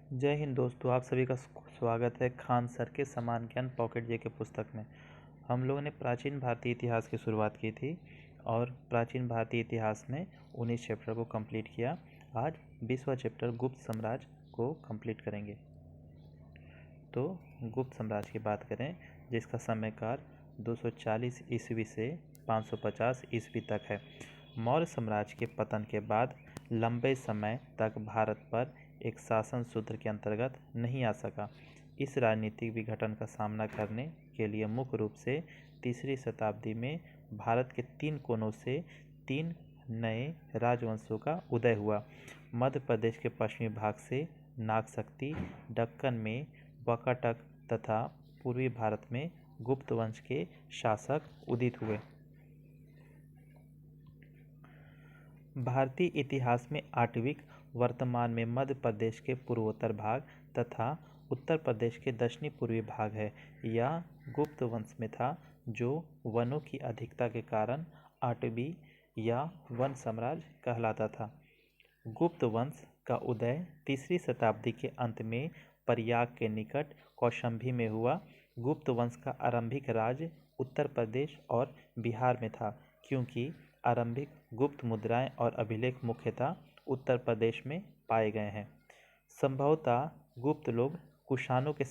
जय हिंद दोस्तों, आप सभी का स्वागत है खान सर के समान ज्ञान पॉकेट जेके पुस्तक में। हम लोगों ने प्राचीन भारतीय इतिहास की शुरुआत की थी और प्राचीन भारतीय इतिहास में 19 चैप्टर को कंप्लीट किया। आज 20वां चैप्टर गुप्त साम्राज्य को कंप्लीट करेंगे। तो गुप्त साम्राज्य की बात करें, जिसका समयकाल 240 ईस्वी से 550 ईस्वी तक है। मौर्य साम्राज्य के पतन के बाद लंबे समय तक भारत पर एक शासन सूत्र के अंतर्गत नहीं आ सका। इस राजनीतिक विघटन का सामना करने के लिए मुख्य रूप से तीसरी शताब्दी में भारत के 3 कोनों से 3 नए राजवंशों का उदय हुआ। मध्य प्रदेश के पश्चिमी भाग से नागशक्ति, दक्कन में वाकाटक तथा पूर्वी भारत में गुप्त वंश के शासक उदित हुए। भारतीय इतिहास में आटविक वर्तमान में मध्य प्रदेश के पूर्वोत्तर भाग तथा उत्तर प्रदेश के दक्षिणी पूर्वी भाग है। यह गुप्त वंश में था, जो वनों की अधिकता के कारण आटवी या वन साम्राज्य कहलाता था। गुप्त वंश का उदय तीसरी शताब्दी के अंत में प्रयाग के निकट कौशाम्बी में हुआ। गुप्त वंश का आरंभिक राज्य उत्तर प्रदेश और बिहार में था, क्योंकि आरंभिक गुप्त मुद्राएं और अभिलेख मुख्यतः उत्तर प्रदेश में पाए गए हैं। संभवतः गुप्त लोग कुषाणों के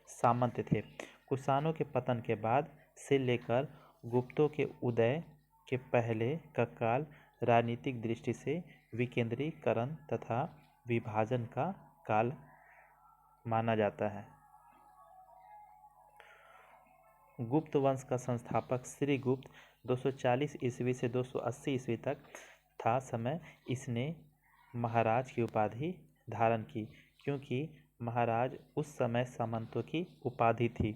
सामंत थे। कुषाणों के पतन के बाद से लेकर गुप्तों के उदय के पहले का काल राजनीतिक दृष्टि से विकेंद्रीकरण तथा विभाजन का काल माना जाता है। गुप्त वंश का संस्थापक श्रीगुप्त 240 ईस्वी से 280 ईस्वी तक था। समय इसने महाराज की उपाधि धारण की, क्योंकि महाराज उस समय सामंतों की उपाधि थी।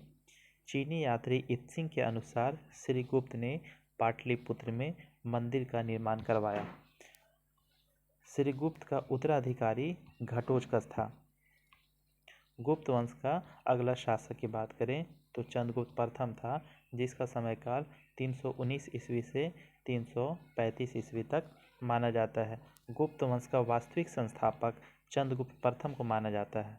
चीनी यात्री इत्सिंग के अनुसार श्रीगुप्त ने पाटलिपुत्र में मंदिर का निर्माण करवाया। श्रीगुप्त का उत्तराधिकारी घटोत्कच था। गुप्त वंश का अगला शासक की बात करें तो चंद्रगुप्त प्रथम था, जिसका समयकाल 319 ईस्वी से 335 ईस्वी तक माना जाता है। गुप्त वंश का वास्तविक संस्थापक चंद्रगुप्त प्रथम को माना जाता है।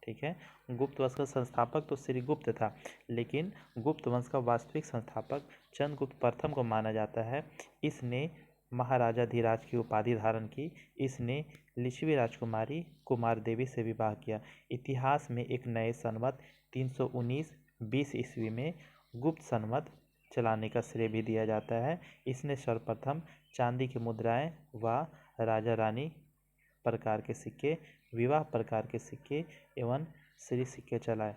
ठीक है, गुप्त वंश का संस्थापक तो श्रीगुप्त था, लेकिन गुप्त वंश का वास्तविक संस्थापक चंद्रगुप्त प्रथम को माना जाता है। इसने महाराजाधिराज की उपाधि धारण की। इसने लिच्छवी राजकुमारी कुमार देवी से विवाह किया। इतिहास में एक नए संवत 319-20 ईस्वी में गुप्त संवत चलाने का श्रेय भी दिया जाता है। इसने सर्वप्रथम चांदी की मुद्राएं व राजा रानी प्रकार के सिक्के, विवाह प्रकार के सिक्के एवं श्री सिक्के चलाए।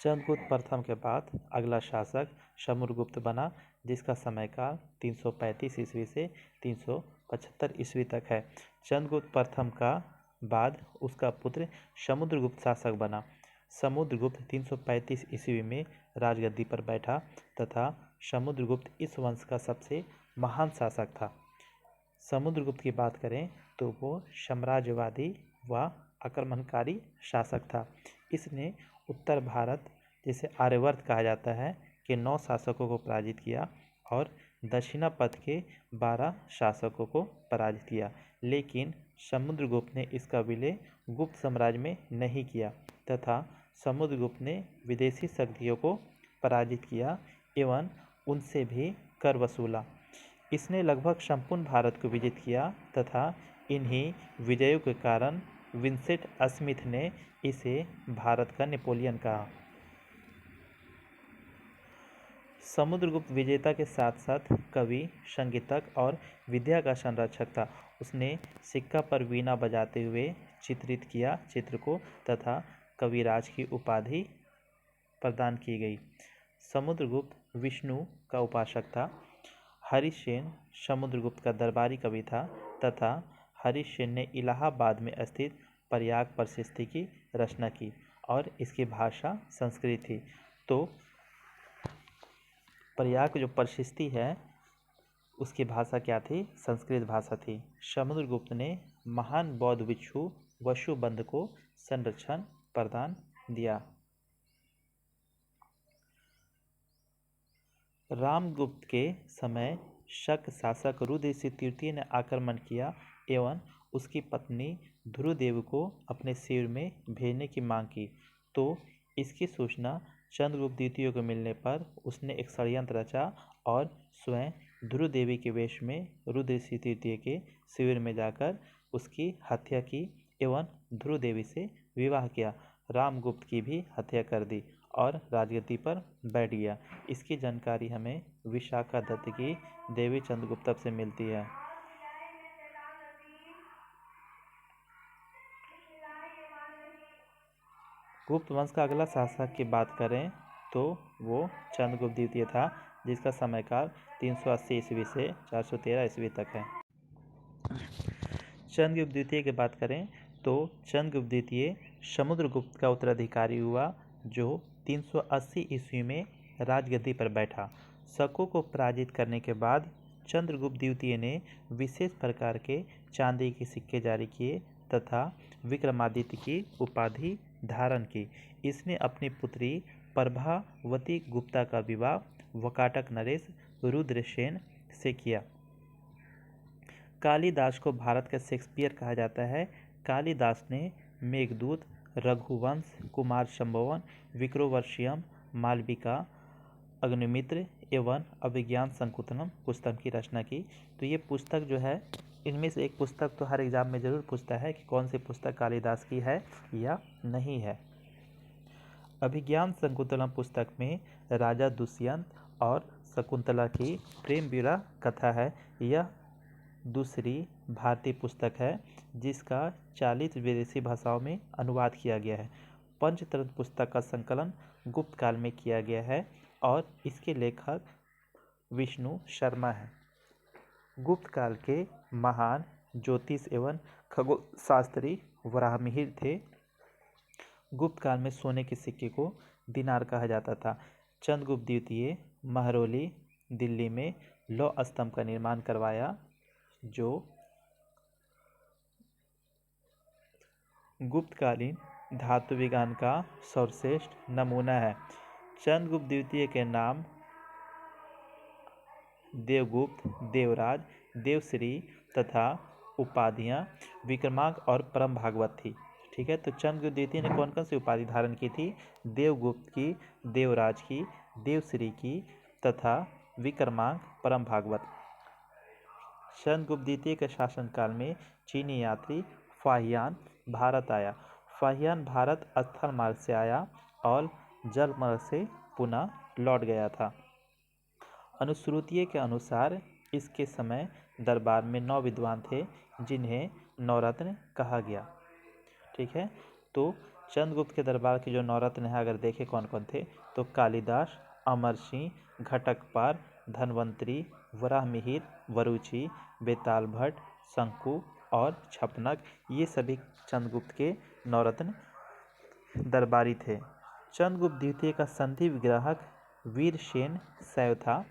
चंद्रगुप्त प्रथम के बाद अगला शासक समुद्रगुप्त बना, जिसका समयकाल 335 ईस्वी से 375 ईस्वी तक है। चंद्रगुप्त प्रथम का बाद उसका पुत्र समुद्रगुप्त शासक बना। समुद्रगुप्त 335 ईस्वी में राजगद्दी पर बैठा तथा समुद्रगुप्त इस वंश का सबसे महान शासक था। समुद्रगुप्त की बात करें तो वो साम्राज्यवादी व आक्रमणकारी शासक था। इसने उत्तर भारत, जिसे आर्यवर्त कहा जाता है, के 9 शासकों को पराजित किया और दक्षिणापथ के 12 शासकों को पराजित किया। लेकिन समुद्रगुप्त ने इसका विलय गुप्त साम्राज्य में नहीं किया तथा समुद्रगुप्त ने विदेशी शक्तियों को पराजित किया एवं उनसे भी कर वसूला। इसने लगभग संपूर्ण भारत को विजित किया तथा इन्हीं विजयों के कारण विंसेंट स्मिथ ने इसे भारत का नेपोलियन कहा। समुद्रगुप्त विजेता के साथ साथ कवि, संगीतक और विद्या का संरक्षक था। उसने सिक्का पर वीणा बजाते हुए चित्रित किया चित्र को तथा कविराज की उपाधि प्रदान की गई। समुद्रगुप्त विष्णु का उपासक था। हरिसेन समुद्रगुप्त का दरबारी कवि था तथा हरिसेन ने इलाहाबाद में स्थित प्रयाग प्रशस्ति की रचना की और इसकी भाषा संस्कृत थी। तो प्रयाग जो प्रशस्ति है उसकी भाषा क्या थी? संस्कृत भाषा थी। समुद्रगुप्त ने महान बौद्ध भिक्षु वसुबंध को संरक्षण प्रदान दिया। रामगुप्त के समय शक शासक रुद्रसिंह तृतीय ने आक्रमण किया एवं उसकी पत्नी ध्रुवदेव को अपने शिविर में भेजने की मांग की। तो इसकी सूचना चंद्रगुप्त द्वितीय को मिलने पर उसने एक षड्यंत्र रचा और स्वयं ध्रुव देवी के वेश में रुद्रऋषि तृतीय के शिविर में जाकर उसकी हत्या की एवं ध्रुव देवी से विवाह किया। रामगुप्त की भी हत्या कर दी और राजगद्दी पर बैठ गया। इसकी जानकारी हमें विशाखा दत्त की देवी चंद्रगुप्त से मिलती है। गुप्त वंश का अगला शासक की बात करें तो वो चंद्रगुप्त द्वितीय था, जिसका समयकाल 380 ईस्वी से 413 ईस्वी तक है। चंद्रगुप्त द्वितीय की बात करें तो चंद्रगुप्त द्वितीय समुद्रगुप्त का उत्तराधिकारी हुआ, जो 380 ईस्वी में राजगद्दी पर बैठा। शकों को पराजित करने के बाद चंद्रगुप्त द्वितीय ने विशेष प्रकार के चांदी के सिक्के जारी किए तथा विक्रमादित्य की उपाधि धारण की। इसने अपनी पुत्री प्रभावती गुप्ता का विवाह वकाटक नरेश रुद्रसेन से किया। कालिदास को भारत का शेक्सपियर कहा जाता है। कालिदास ने मेघदूत, रघुवंश, कुमार संभवन, विक्रमोर्वशीयम, मालविका, अग्निमित्र एवं अभिज्ञान संकुतलम पुस्तक की रचना की। तो ये पुस्तक जो है, इनमें से एक पुस्तक तो हर एग्जाम में जरूर पूछता है कि कौन सी पुस्तक कालिदास की है या नहीं है। अभिज्ञान संकुतलम पुस्तक में राजा दुष्यंत और शकुंतला की प्रेम विरह कथा है। यह दूसरी भारतीय पुस्तक है जिसका 40 विदेशी भाषाओं में अनुवाद किया गया है। पंचतंत्र पुस्तक का संकलन गुप्त काल में किया गया है और इसके लेखक विष्णु शर्मा हैं। गुप्त काल के महान ज्योतिष एवं खगोल शास्त्री वराहमिहिर थे। गुप्त काल में सोने के सिक्के को दिनार कहा जाता था। चंद्रगुप्त द्वितीय महरौली दिल्ली में लौह स्तंभ का निर्माण करवाया, जो गुप्तकालीन धातु विज्ञान का सर्वश्रेष्ठ नमूना है। चंद्रगुप्त द्वितीय के नाम देवगुप्त, देवराज, देवश्री तथा उपाधियां विक्रमांक और परम भागवत थी। ठीक है, तो चंद्रगुप्त द्वितीय ने कौन कौन सी उपाधि धारण की थी? देवगुप्त की, देवराज की, देवश्री की तथा विक्रमांक परम भागवत। चंद्रगुप्त द्वितीय के शासनकाल में चीनी यात्री फाहियान भारत आया। फाहियान भारत स्थल मार्ग से आया और जल मार्ग से पुनः लौट गया था। अनुश्रुतियों के अनुसार इसके समय दरबार में 9 विद्वान थे जिन्हें नवरत्न कहा गया। ठीक है, तो चंद्रगुप्त के दरबार के जो नवरत्न हैं अगर देखें कौन कौन थे, तो कालिदास, अमरसिंह, घटकपाल, धन्वंतरी, वराहमिहिर, वरुचि, बेताल भट्ट, शंकु और छपनक, ये सभी चंद्रगुप्त के नवरत्न दरबारी थे। चंद्रगुप्त द्वितीय का संधि विग्राहक वीरसेन शैव था।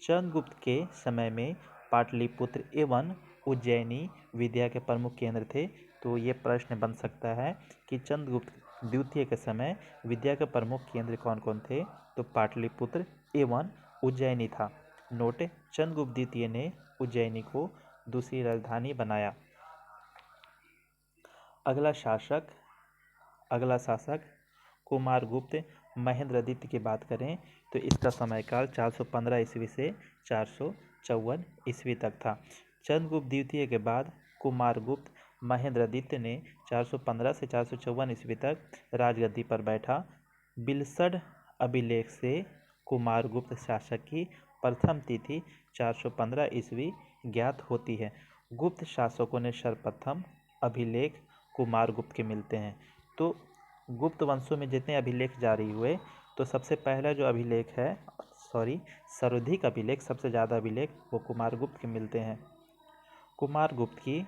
चंद्रगुप्त के समय में पाटलिपुत्र एवं उज्जैनी विद्या के प्रमुख केंद्र थे। तो ये प्रश्न बन सकता है कि चंद्रगुप्त द्वितीय के समय विद्या के प्रमुख केंद्र कौन कौन थे? तो पाटलिपुत्र एवं उज्जैनी था। नोट: चंद्रगुप्त द्वितीय ने उज्जैनी को दूसरी राजधानी बनाया। अगला शासक कुमारगुप्त महेंद्रदित्य की बात करें तो इसका समयकाल 415 ईस्वी से 454 ईस्वी तक था। चंद्रगुप्त द्वितीय के बाद कुमारगुप्त महेंद्रदित्य ने 415 से 454 ईस्वी तक राजगद्दी पर बैठा। बिलसड अभिलेख से कुमारगुप्त शासक की प्रथम तिथि 415 ईस्वी ज्ञात होती है। गुप्त शासकों ने सर्वप्रथम अभिलेख कुमारगुप्त के मिलते हैं। तो गुप्त वंशों में जितने अभिलेख जारी हुए, तो सबसे पहला जो अभिलेख है, सर्वाधिक अभिलेख, सबसे ज़्यादा अभिलेख वो कुमारगुप्त के मिलते हैं। कुमारगुप्त की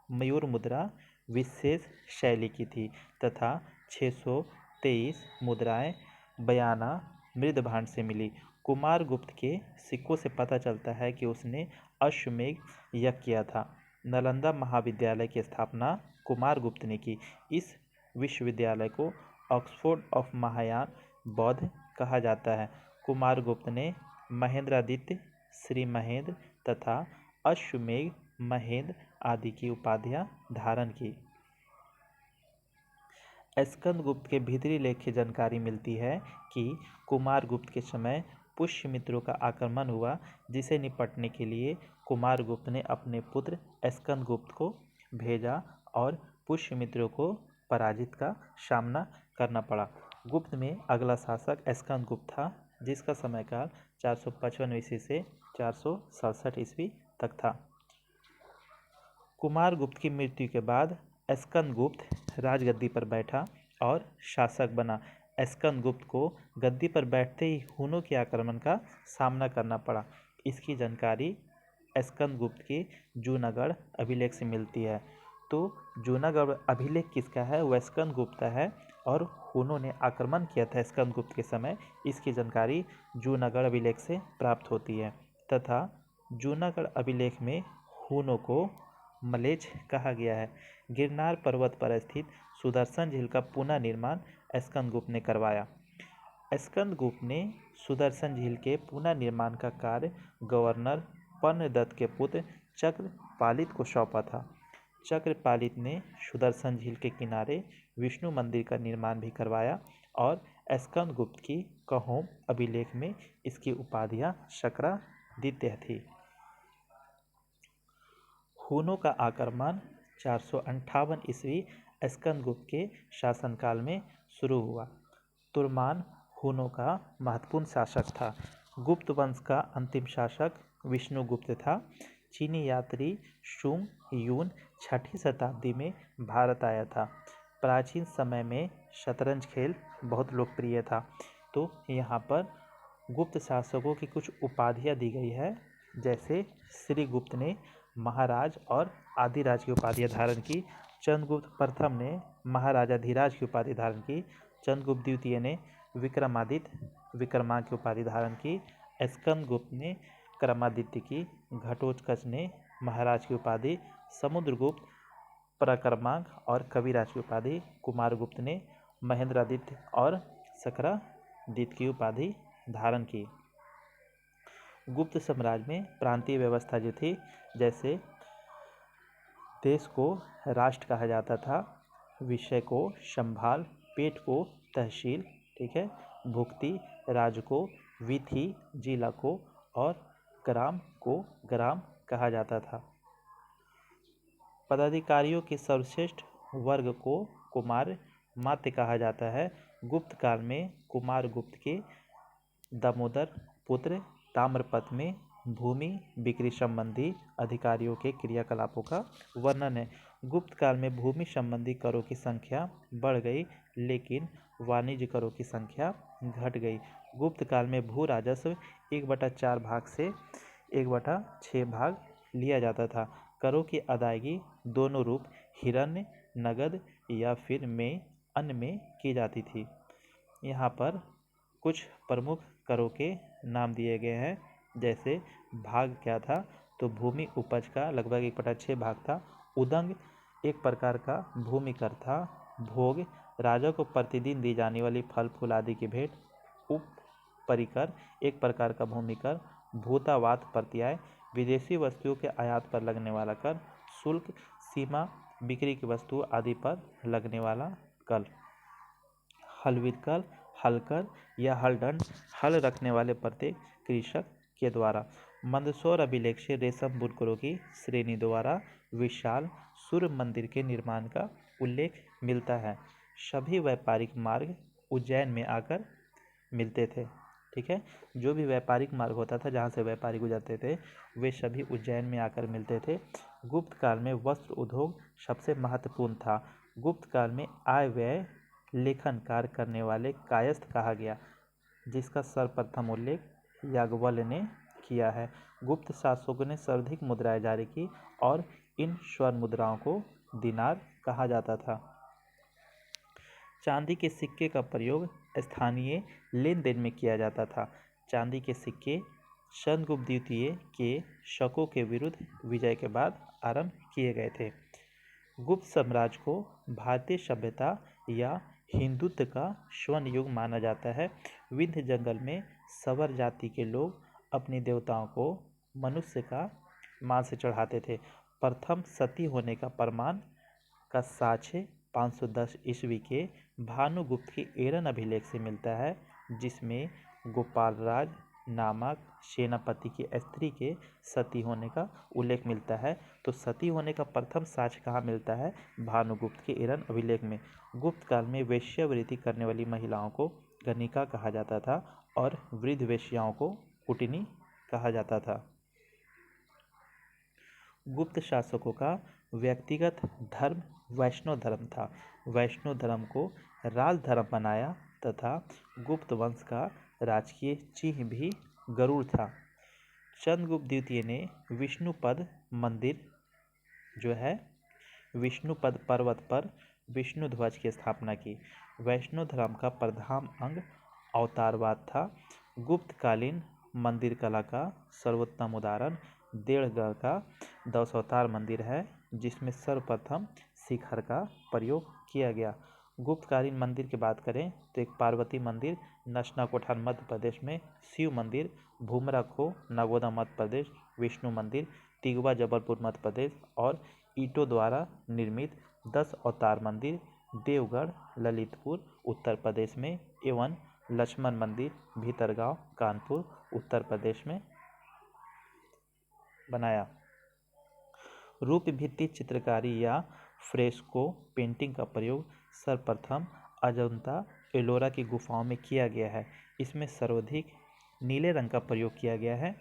मयूर मुद्रा विशेष शैली की थी तथा 623 मुद्राएं बयाना मृदभांड से मिली। कुमारगुप्त के सिक्कों से पता चलता है कि उसने अश्वमेध यज्ञ किया था। नालंदा महाविद्यालय की स्थापना कुमारगुप्त ने की। इस विश्वविद्यालय को ऑक्सफोर्ड ऑफ महायान बौद्ध कहा जाता है। कुमारगुप्त ने महेंद्रादित्य, श्री महेंद्र तथा अश्वमेध महेंद्र आदि की उपाधियां धारण की। स्कंदगुप्त के भीतरी लेख की जानकारी मिलती है कि कुमारगुप्त के समय पुष्यमित्रों का आक्रमण हुआ, जिसे निपटने के लिए कुमारगुप्त ने अपने पुत्र स्कंदगुप्त को भेजा और पुष्यमित्रों को पराजित का सामना करना पड़ा। गुप्त में अगला शासक स्कंदगुप्त था, जिसका সময়काल 455 ईस्वी से 467 ईस्वी तक था। कुमारगुप्त की मृत्यु के बाद स्कंदगुप्त राजगद्दी पर बैठा और शासक बना। स्कंदगुप्त को गद्दी पर बैठते ही हुनों के आक्रमण का सामना करना पड़ा। इसकी जानकारी स्कंदगुप्त के जूनागढ़ अभिलेख से मिलती है। तो जूनागढ़ अभिलेख किसका है? वह स्कंदगुप्त है और हुनों ने आक्रमण किया था स्कंदगुप्त के समय। इसकी जानकारी जूनागढ़ अभिलेख से प्राप्त होती है तथा जूनागढ़ अभिलेख में हुनों को मलेच्छ कहा गया है। गिरनार पर्वत पर स्थित सुदर्शन झील का पुनः निर्माण स्कंदगुप्त ने करवाया। स्कंदगुप्त ने सुदर्शन झील के पुनः निर्माण का कार्य गवर्नर पर्णदत्त के पुत्र चक्रपालित को सौंपा था। चक्रपालित ने सुदर्शन झील के किनारे विष्णु मंदिर का निर्माण भी करवाया और स्कंदगुप्त की कहोम अभिलेख में इसकी उपाधियां शक्रादित्य थी। हुनों का आक्रमण 458 ईस्वी स्कंदगुप्त के शासनकाल में शुरू हुआ। तुर्मान हुनों का महत्वपूर्ण शासक था। गुप्त वंश का अंतिम शासक विष्णुगुप्त था। चीनी यात्री सुंग यून 6ठी शताब्दी में भारत आया था। प्राचीन समय में शतरंज खेल बहुत लोकप्रिय था। तो यहाँ पर गुप्त शासकों की कुछ उपाधियाँ दी गई है, जैसे श्रीगुप्त ने महाराज और आदिराज की उपाधियाँ धारण की। चंद्रगुप्त प्रथम ने महाराजाधिराज की उपाधि धारण की। चंद्रगुप्त द्वितीय ने विक्रमादित्य विक्रमा की उपाधि धारण की। स्कंदगुप्त ने क्रमादित्य की। घटोत्कच ने महाराज की उपाधि। समुद्रगुप्त पराक्रमांक और कविराज की उपाधि। कुमारगुप्त ने महेंद्रादित्य और सक्रादित्य की उपाधि धारण की। गुप्त साम्राज्य में प्रांतीय व्यवस्था जो थी, जैसे देश को राष्ट्र कहा जाता था, विषय को संभाल, पेट को तहसील, ठीक है, भुक्ति, राज्य को विधि, जिला को और ग्राम को ग्राम कहा जाता था। पदाधिकारियों के सर्वश्रेष्ठ वर्ग को कुमार मात्य कहा जाता है। गुप्त काल में कुमारगुप्त के दामोदर पुत्र ताम्रपत्र में भूमि बिक्री संबंधी अधिकारियों के क्रियाकलापों का वर्णन है। गुप्त काल में भूमि संबंधी करों की संख्या बढ़ गई, लेकिन वाणिज्य करों की संख्या घट गई। गुप्त काल में भू राजस्व 1/4 भाग से 1/6 भाग लिया जाता था। करों की अदायगी दोनों रूप, हिरण्य, नगद या फिर में, अन्य में की जाती थी। यहाँ पर कुछ प्रमुख करों के नाम दिए गए हैं, जैसे भाग क्या था, तो भूमि उपज का लगभग 1/6 भाग था। उदंग एक प्रकार का भूमि कर था। भोग राजा को प्रतिदिन दी जाने वाली फल फूल आदि की भेंट। उप परिकर एक प्रकार का भूमि कर। भूतावात प्रत्याय विदेशी वस्तुओं के आयात पर लगने वाला कर। शुल्क सीमा बिक्री की वस्तु आदि पर लगने वाला कर। हलविद हलकर या हलदंड हल रखने वाले प्रत्येक कृषक के द्वारा। मंदसौर अभिलेख से रेशम बुनकरों की श्रेणी द्वारा विशाल सूर्य मंदिर के निर्माण का उल्लेख मिलता है। सभी व्यापारिक मार्ग उज्जैन में आकर मिलते थे, ठीक है। जो भी व्यापारिक मार्ग होता था, जहाँ से व्यापारी गुजरते थे, वे सभी उज्जैन में आकर मिलते थे। गुप्त काल में वस्त्र उद्योग सबसे महत्वपूर्ण था। गुप्त काल में आय व्यय लेखन कार्य करने वाले कायस्थ कहा गया, जिसका सर्वप्रथम उल्लेख याज्ञवल्क्य ने किया है। गुप्त शासकों ने सर्वाधिक मुद्राएं जारी की और इन स्वर्ण मुद्राओं को दिनार कहा जाता था। चांदी के सिक्के का प्रयोग स्थानीय लेन देन में किया जाता था। चांदी के सिक्के चंद्रगुप्त द्वितीय के शकों के विरुद्ध विजय के बाद आरंभ किए गए थे। गुप्त साम्राज्य को भारतीय सभ्यता या हिंदुत्व का स्वर्ण युग माना जाता है। विंध्य जंगल में सवर जाति के लोग अपने देवताओं को मनुष्य का मांस चढ़ाते थे। प्रथम सती होने का प्रमाण का साक्ष्य 510 ईस्वी के भानुगुप्त के एरन अभिलेख से मिलता है, जिसमें गोपालराज नामक सेनापति की स्त्री के सती होने का उल्लेख मिलता है। तो सती होने का प्रथम साक्ष्य कहाँ मिलता है? भानुगुप्त के एरन अभिलेख में। गुप्त काल में वेश्यावृत्ति करने वाली महिलाओं को गणिका कहा जाता था और वृद्ध वेश्याओं को कुटिनी कहा जाता था। गुप्त शासकों का व्यक्तिगत धर्म वैष्णव धर्म था। वैष्णव धर्म को राजधर्म बनाया तथा गुप्त वंश का राजकीय चिन्ह भी गरुड़ था। चंद्रगुप्त द्वितीय ने विष्णुपद मंदिर जो है विष्णुपद पर्वत पर विष्णु ध्वज की स्थापना की। वैष्णव धर्म का प्रधान अंग अवतारवाद था। गुप्तकालीन मंदिर कला का सर्वोत्तम उदाहरण देवगढ़ का दशावतार मंदिर है, जिसमें सर्वप्रथम शिखर का प्रयोग किया गया। गुप्तकालीन मंदिर की बात करें तो एक पार्वती मंदिर नसना कोठार मध्य प्रदेश में, शिव मंदिर भूमरा खो नगोदा मध्य प्रदेश, विष्णु मंदिर तिगवा जबलपुर मध्य प्रदेश और ईंटों द्वारा निर्मित 10 अवतार मंदिर देवगढ़ ललितपुर उत्तर प्रदेश में एवं लक्ष्मण मंदिर भीतरगांव कानपुर उत्तर प्रदेश में बनाया। रूप भित्ति चित्रकारी या फ्रेस्को पेंटिंग का प्रयोग सर्वप्रथम अजंता एलोरा की गुफाओं में किया गया है। इसमें सर्वाधिक नीले रंग का प्रयोग किया गया है।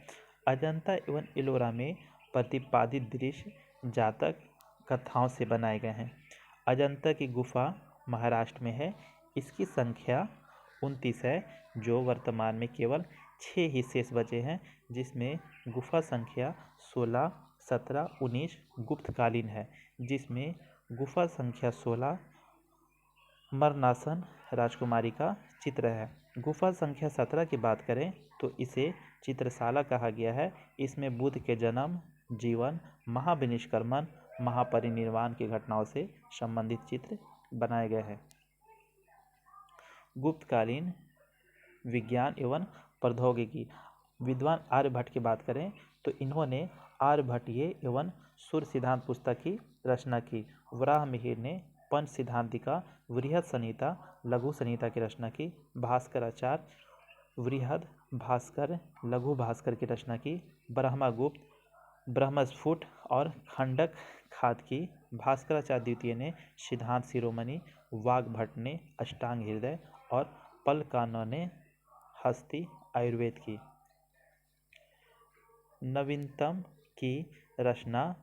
अजंता एवं एलोरा में प्रतिपादित दृश्य जातक कथाओं से बनाए गए हैं। अजंता की गुफा महाराष्ट्र में है। इसकी संख्या 29 है, जो वर्तमान में केवल 6 ही शेष बचे हैं, जिसमें गुफा संख्या 16, 17, 19 गुप्तकालीन है, जिसमें गुफा संख्या 16 मरनासन राजकुमारी का चित्र है। गुफा संख्या 17 की बात करें तो इसे चित्रशाला कहा गया है। इसमें बुद्ध के जन्म, जीवन, महाविनिष्क्रमण, महापरिनिर्वाण की घटनाओं से संबंधित चित्र बनाए गए हैं। गुप्तकालीन विज्ञान एवं प्रौद्योगिकी विद्वान आर्यभट्ट की बात करें तो इन्होंने आर्यभट्टीय एवं सूर्य सिद्धांत पुस्तक की रचना की। वराहमिहिर ने पंच सिद्धांतिका वृहद संहिता लघु संहिता की रचना की। भास्कराचार्य वृहद भास्कर लघु भास्कर की रचना की। ब्रह्मगुप्त ब्रह्मस्फुट और खंडक खात की। भास्कराचार्य द्वितीय ने सिद्धांत शिरोमणि, वाग्भट ने अष्टांग हृदय और पलकानों ने हस्ती आयुर्वेद की। नवीनतम की रचना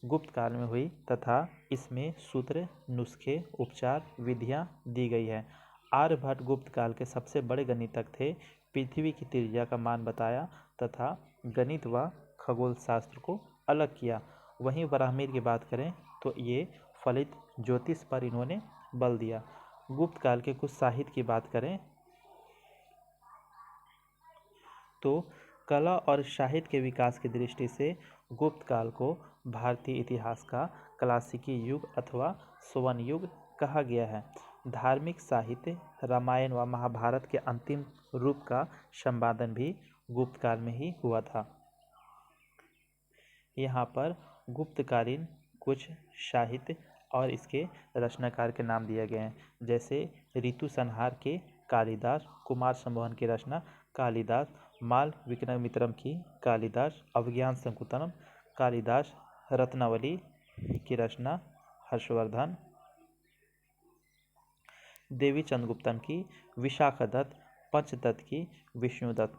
गुप्त काल में हुई तथा इसमें सूत्र, नुस्खे, उपचार, विधियां दी गई है। आर्यभट्ट गुप्त काल के सबसे बड़े गणितज्ञ थे। पृथ्वी की त्रिज्या का मान बताया तथा गणित व खगोल शास्त्र को अलग किया। वहीं वराहमिहिर की बात करें तो ये फलित ज्योतिष पर इन्होंने बल दिया। गुप्त काल के कुछ साहित्य की बात करें तो कला और साहित्य के विकास की दृष्टि से गुप्त काल को भारतीय इतिहास का क्लासिकी युग अथवा स्वर्ण युग कहा गया है। धार्मिक साहित्य रामायण व महाभारत के अंतिम रूप का संपादन भी गुप्त काल में ही हुआ था। यहाँ पर गुप्तकालीन कुछ साहित्य और इसके रचनाकार के नाम दिए गए हैं, जैसे ऋतु संहार के कालिदास, कुमार संभवन की रचना कालिदास, माल विक्रमित्रम की कालिदास, अभिज्ञान शकुंतलम कालिदास, रत्नावली की रचना हर्षवर्धन, देवी चंद्रगुप्तम की विशाखदत्त, पंचदत्त की विष्णुदत्त,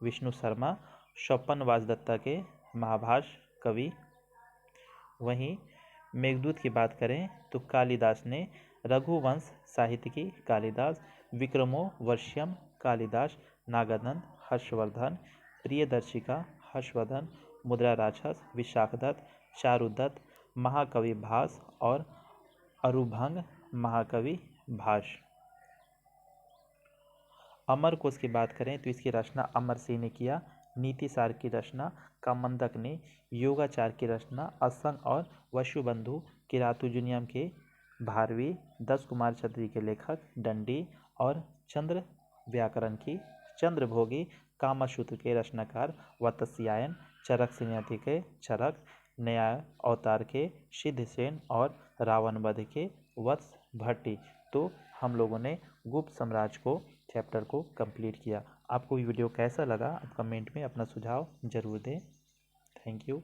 विष्णु शर्मा, स्वपन वासदत्ता के महाभाष्य कवि। वहीं मेघदूत की बात करें तो कालिदास ने रघुवंश साहित्य की कालिदास, विक्रमो वर्ष्यम कालिदास, नागानंद हर्षवर्धन, प्रियदर्शिका हर्षवर्धन, मुद्रा राक्षस विशाखदत्त, चारुदत्त महाकवि भास और अरुभंग महाकवि भास। अमरकोश की बात करें तो इसकी रचना अमर सिंह ने किया। नीतिसार की रचना कामंदक ने, योगाचार की रचना असंग और वसुबंधु, किरातुजुनियम के भारवी, 10 कुमार छत्री के लेखक दंडी और चंद्र व्याकरण की, चंद्रभोगी कामसूत्र के रचनाकार वत्स्यायन, चरक श्रीनिधि के चरक, नया अवतार के सिद्धसेन और रावण वध के वत्स भट्टी। तो हम लोगों ने गुप्त साम्राज्य को चैप्टर को कंप्लीट किया। आपको ये वीडियो कैसा लगा आप कमेंट में अपना सुझाव जरूर दें। Thank you.